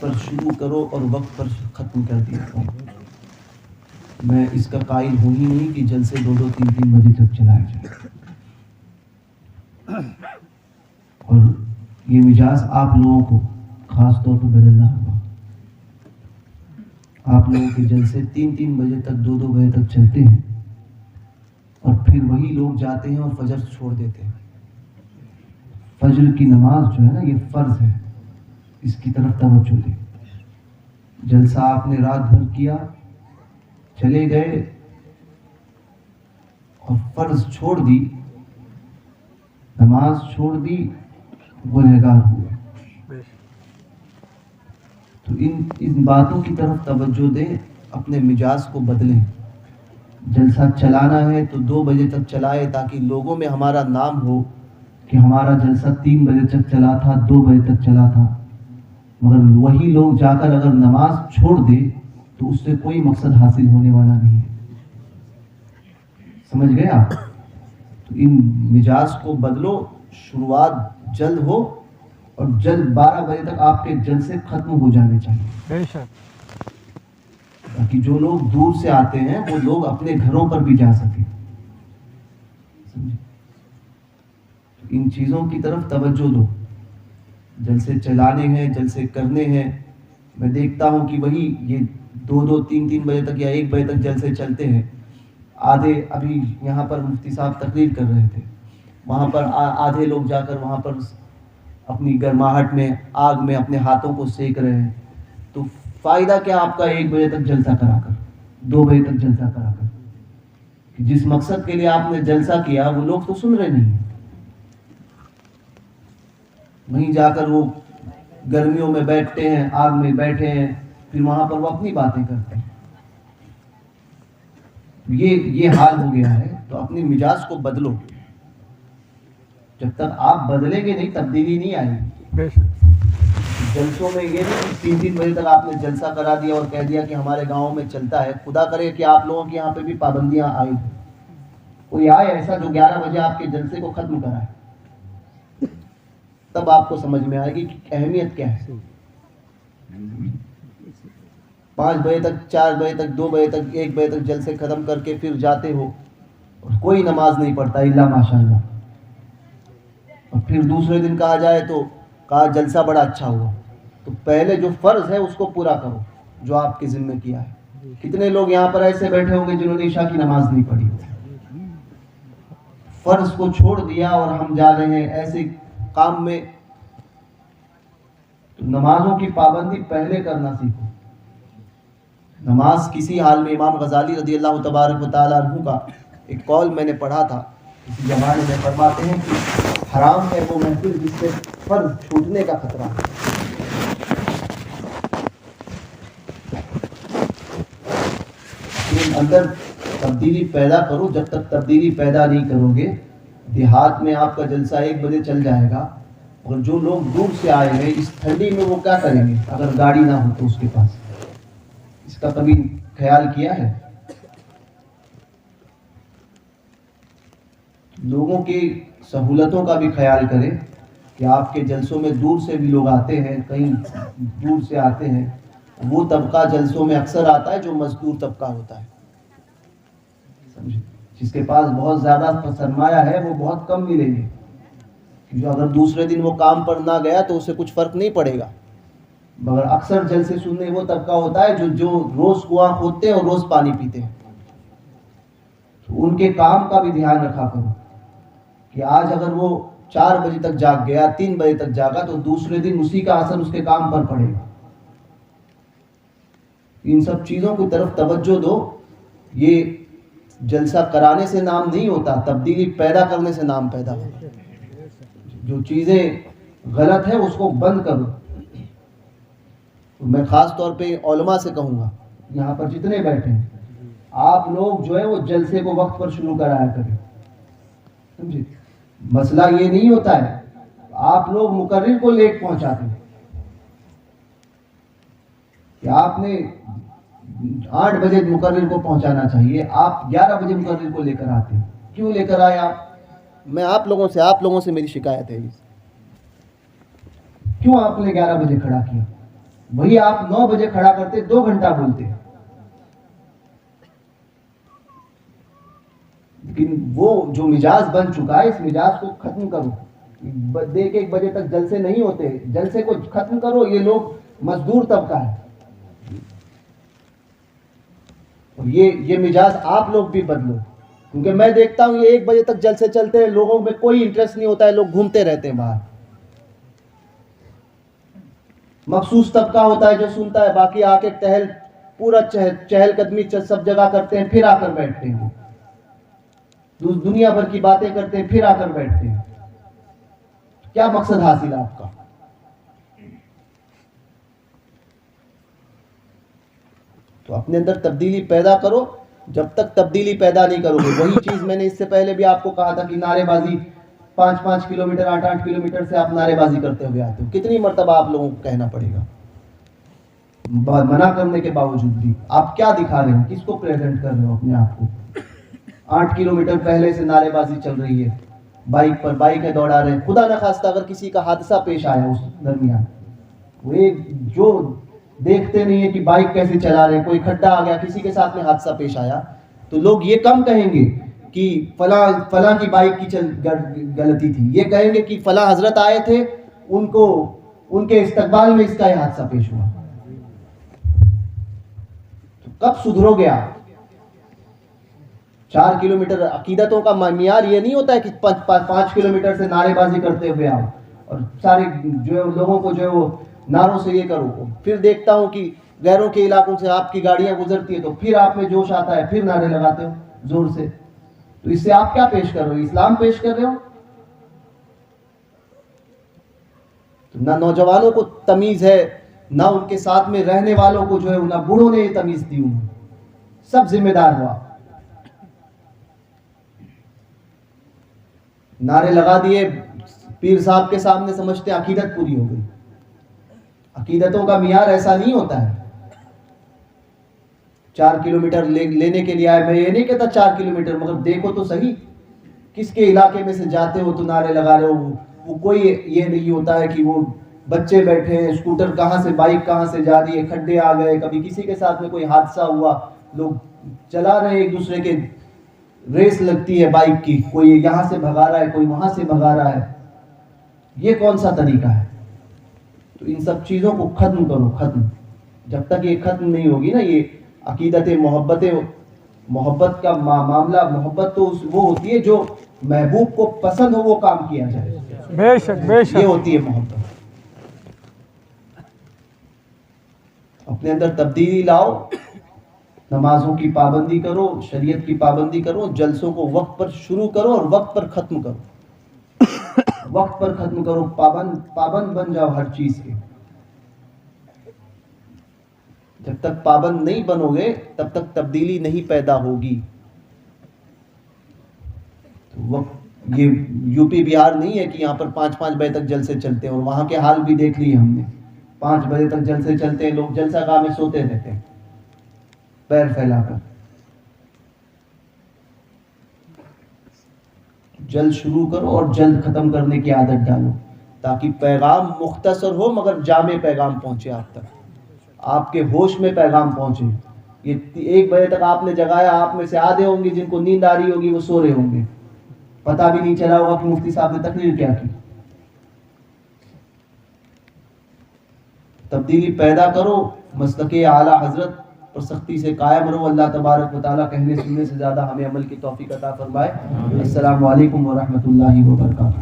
پر شروع کرو اور وقت پر ختم کر دیا کرو۔ میں اس کا قائل ہوں ہی نہیں کہ جلسے 2-2 3-3 بجے تک چلائے جائیں، اور یہ مجاز آپ لوگوں کو خاص طور پر بدلنا ہوگا۔ آپ لوگوں کے جلسے 3-3 بجے تک 2-2 بجے تک چلتے ہیں، اور پھر وہی لوگ جاتے ہیں اور فجر چھوڑ دیتے ہیں۔ فجر کی نماز جو ہے نا، یہ فرض ہے، اس کی طرف توجہ دیں۔ جلسہ آپ نے رات بھر کیا، چلے گئے اور فرض چھوڑ دی، نماز چھوڑ دی، گنہگار ہوئے۔ تو ان باتوں کی طرف توجہ دیں، اپنے مزاج کو بدلیں۔ جلسہ چلانا ہے تو 2 بجے تک چلائے، تاکہ لوگوں میں ہمارا نام ہو کہ ہمارا جلسہ 3 بجے تک چلا تھا، 2 بجے تک چلا تھا۔ مگر وہی لوگ جا کر اگر نماز چھوڑ دے تو اس سے کوئی مقصد حاصل ہونے والا نہیں ہے۔ سمجھ گئے آپ؟ تو ان مزاج کو بدلو، شروعات جلد ہو، اور جلد 12 بجے تک آپ کے جلسے ختم ہو جانے چاہیے، بے شک، تاکہ جو لوگ دور سے آتے ہیں وہ لوگ اپنے گھروں پر بھی جا سکیں۔ سمجھے؟ ان چیزوں کی طرف توجہ دو۔ جلسے چلانے ہیں، جلسے کرنے ہیں۔ میں دیکھتا ہوں کہ وہی یہ 2-2 3-3 بجے تک یا 1 بجے تک جلسے چلتے ہیں۔ آدھے ابھی یہاں پر مفتی صاحب تقریر کر رہے تھے، وہاں پر آدھے لوگ جا کر وہاں پر اپنی گرماہٹ میں، آگ میں اپنے ہاتھوں کو سیک رہے ہیں۔ تو فائدہ کیا آپ کا 1 بجے تک جلسہ کرا کر، 2 بجے تک جلسہ کرا کر؟ جس مقصد کے لیے آپ نے جلسہ کیا وہ لوگ تو سن رہے نہیں ہیں۔ وہیں جا کر وہ گرمیوں میں بیٹھتے ہیں، آگ میں بیٹھے ہیں، پھر وہاں پر وہ اپنی باتیں کرتے ہیں۔ یہ حال ہو گیا ہے۔ تو اپنی مزاج کو بدلو۔ جب تک آپ بدلیں گے نہیں، تبدیلی نہیں آئے گی۔ بے شک، جلسوں میں یہ نہیں 3-3 بجے تک آپ نے جلسہ کرا دیا اور کہہ دیا کہ ہمارے گاؤں میں چلتا ہے۔ خدا کرے کہ آپ لوگوں کے یہاں پہ بھی پابندیاں آئی ہوں، کوئی آئے ایسا جو 11 بجے آپ کے جلسے کو ختم کرائے، تب آپ کو سمجھ میں آئے گی کہ اہمیت کیا ہے۔ 5 بجے تک، 4 بجے تک، 2 بجے تک، 1 بجے تک جلسے ختم کر کے پھر جاتے ہو اور کوئی نماز نہیں پڑھتا الا ماشاءاللہ، اور پھر دوسرے دن کہا جائے تو کہا جلسہ بڑا اچھا ہوا۔ تو پہلے جو فرض ہے اس کو پورا کرو جو آپ کے ذمہ کیا ہے۔ کتنے لوگ یہاں پر ایسے بیٹھے ہوں گے جنہوں نے عشاء کی نماز نہیں پڑھی، فرض کو چھوڑ دیا اور ہم جا رہے ہیں ایسے کام میں۔ تو نمازوں کی پابندی پہلے کرنا سیکھو۔ نماز کسی حال میں، امام غزالی رضی اللہ تبارک و تعالیٰ عنہ کا ایک قول میں نے پڑھا تھا، اسی زمانے میں فرماتے ہیں کہ حرام ہے وہ محفل جس سے فرض چھوٹنے کا خطرہ ہے۔ اپنے اندر تبدیلی پیدا کرو۔ جب تک تبدیلی پیدا نہیں کرو گے، دیہات میں آپ کا جلسہ 1 بجے چل جائے گا، اور جو لوگ دور سے آئے ہیں اس ٹھنڈی میں وہ کیا کریں گے اگر گاڑی نہ ہو تو اس کے پاس؟ اس کا کبھی خیال کیا ہے؟ لوگوں کی سہولتوں کا بھی خیال کریں کہ آپ کے جلسوں میں دور سے بھی لوگ آتے ہیں، کہیں دور سے آتے ہیں۔ وہ طبقہ جلسوں میں اکثر آتا ہے جو مزدور طبقہ ہوتا ہے، سمجھے؟ جس کے پاس بہت زیادہ سرمایہ ہے وہ بہت کم ملیں گے، جو اگر دوسرے دن وہ کام پر نہ گیا تو اسے کچھ فرق نہیں پڑے گا۔ مگر اکثر جلسے سننے وہ طبقہ ہوتا ہے جو روز کنواں کھودتے ہیں اور روز پانی پیتے ہیں۔ تو ان کے کام کا بھی دھیان رکھا کرو کہ آج اگر وہ 4 بجے تک جاگ گیا، 3 بجے تک جاگا، تو دوسرے دن اسی کا اثر اس کے کام پر پڑے گا۔ ان سب چیزوں کی طرف توجہ دو۔ یہ جلسہ کرانے سے نام نہیں ہوتا، تبدیلی پیدا کرنے سے نام پیدا ہوتا۔ جو چیزیں غلط ہیں اس کو بند کرو۔ میں خاص طور پہ علماء سے کہوں گا، یہاں پر جتنے بیٹھے ہیں، آپ لوگ جو ہے وہ جلسے کو وقت پر شروع کرایا کریں، سمجھے؟ مسئلہ یہ نہیں ہوتا ہے، آپ لوگ مقرر کو لیٹ پہنچاتے ہیں کہ آپ نے 8 بجے مقرر کو پہنچانا چاہیے، آپ 11 بجے مقرر کو لے کر آتے ہیں۔ کیوں لے کر آئے آپ؟ میں آپ لوگوں سے میری شکایت ہے، کیوں آپ نے 11 بجے کھڑا کیا؟ وہی آپ 9 بجے کھڑا کرتے 2 گھنٹہ بولتے. لیکن وہ جو مزاج بن چکا ہے اس مزاج کو ختم کرو. دیکھ 1 بجے تک جلسے نہیں ہوتے, جلسے کو ختم کرو. یہ لوگ مزدور طبقہ ہے, اور یہ مزاج آپ لوگ بھی بدلو. کیونکہ میں دیکھتا ہوں یہ 1 بجے تک جلسے چلتے ہیں, لوگوں میں کوئی انٹرسٹ نہیں ہوتا ہے, لوگ گھومتے رہتے ہیں باہر. مخصوص طبقہ ہوتا ہے جو سنتا ہے, باقی آ کے پورا چہل قدمی سب جگہ کرتے ہیں, پھر آ کر بیٹھتے ہیں. دنیا بھر کی باتیں کرتے ہیں, پھر آ کر بیٹھتے ہیں. کیا مقصد حاصل ہے آپ کا؟ تو اپنے اندر تبدیلی پیدا کرو. جب تک تبدیلی پیدا نہیں کرو گے, وہی چیز میں نے اس سے پہلے بھی آپ کو کہا تھا کہ نعرے بازی 5-5 کلومیٹر 8-8 کلومیٹر سے آپ نعرے بازی کرتے ہوئے آتے ہو. کتنی مرتبہ آپ لوگوں کو کہنا پڑے گا؟ منع کرنے کے باوجود بھی آپ کیا دکھا رہے ہو, کس کو پریزنٹ کر رہے ہو اپنے آپ کو؟ 8 کلومیٹر پہلے سے نعرے بازی چل رہی ہے, بائک ہے دوڑا رہے ہیں. خدا نخواستہ اگر کسی کا حادثہ پیش آیا اس درمیان, وہ جو دیکھتے نہیں ہے کہ بائک کیسے چلا رہے, کوئی کھڈا آ گیا, کسی کے ساتھ میں حادثہ پیش آیا, تو لوگ یہ کم کہیں گے کہ فلاں کی بائک کی غلطی تھی. یہ کہیں گے کہ فلاں حضرت آئے تھے, ان کے استقبال میں اس کا یہ حادثہ پیش ہوا. تو کب سدھرو گے آپ؟ 4 کلومیٹر عقیدتوں کا معیار یہ نہیں ہوتا ہے کہ 5 کلومیٹر سے نعرے بازی کرتے ہوئے آؤ اور سارے جو لوگوں کو جو ہے وہ نعروں سے یہ کرو. پھر دیکھتا ہوں کہ غیروں کے علاقوں سے آپ کی گاڑیاں گزرتی ہیں تو پھر آپ میں جوش آتا ہے, پھر نعرے لگاتے ہو زور سے. تو اس سے آپ کیا پیش کر رہے ہو؟ اسلام پیش کر رہے ہو؟ نہ نوجوانوں کو تمیز ہے, نہ ان کے ساتھ میں رہنے والوں کو جو ہے, نہ بوڑھوں نے یہ تمیز دی. سب ذمہ دار ہوا. نعرے لگا دیے پیر صاحب کے سامنے, سمجھتے ہیں عقیدت پوری ہو گئی. عقیدتوں کا معیار ایسا نہیں ہوتا ہے. 4 کلومیٹر لینے کے لیے آئے, میں یہ نہیں کہتا 4 کلومیٹر, مگر دیکھو تو صحیح کس کے علاقے میں سے جاتے ہو تو نعرے لگا رہے ہو. وہ کوئی یہ نہیں ہوتا ہے کہ وہ بچے بیٹھے ہیں, اسکوٹر کہاں سے, بائک کہاں سے جا رہی ہے, کھڈے آ گئے, کبھی کسی کے ساتھ میں کوئی حادثہ ہوا, لوگ چلا رہے ہیں, ایک دوسرے کے ریس لگتی ہے بائک کی, کوئی یہاں سے بھگا رہا ہے, کوئی وہاں سے بھگا رہا ہے. یہ کون سا طریقہ ہے؟ تو ان سب چیزوں کو ختم کرو, ختم. جب تک یہ ختم نہیں ہوگی نا, یہ عقیدت محبت کا معاملہ, محبت تو وہ ہوتی ہے جو محبوب کو پسند ہو وہ کام کیا جائے. بے شک بے شک, یہ ہوتی ہے محبت. اپنے اندر تبدیلی لاؤ, نمازوں کی پابندی کرو, شریعت کی پابندی کرو, جلسوں کو وقت پر شروع کرو اور وقت پر ختم کرو. وقت پر ختم کرو, پابند بن جاؤ ہر چیز کے. جب تک پابند نہیں بنو گے تب تک تبدیلی نہیں پیدا ہوگی. یہ یو پی بہار نہیں ہے کہ یہاں پر 5-5 بجے تک جلسے چلتے ہیں, اور وہاں کے حال بھی دیکھ لیے ہم نے. 5 بجے تک جلسے چلتے ہیں, لوگ جلسہ گاہ میں سوتے رہتے ہیں پیر پھیلا کر. جلد شروع کرو اور جلد ختم کرنے کی عادت ڈالو, تاکہ پیغام مختصر ہو مگر جامع پیغام پہنچے آپ تک, آپ کے ہوش میں پیغام پہنچے. یہ 1 بجے تک آپ نے جگایا, آپ میں سے آدھے ہوں گے جن کو نیند آ رہی ہوگی وہ سو رہے ہوں گے, پتہ بھی نہیں چلا ہوگا کہ مفتی صاحب نے تقریر کیا کی. تبدیلی پیدا کرو, مسلک اعلیٰ حضرت پر سختی سے قائم رہو. اللہ تبارک و تعالیٰ کہنے سننے سے زیادہ ہمیں عمل کی توفیق عطا فرمائے. السلام علیکم ورحمۃ اللہ وبرکاتہ.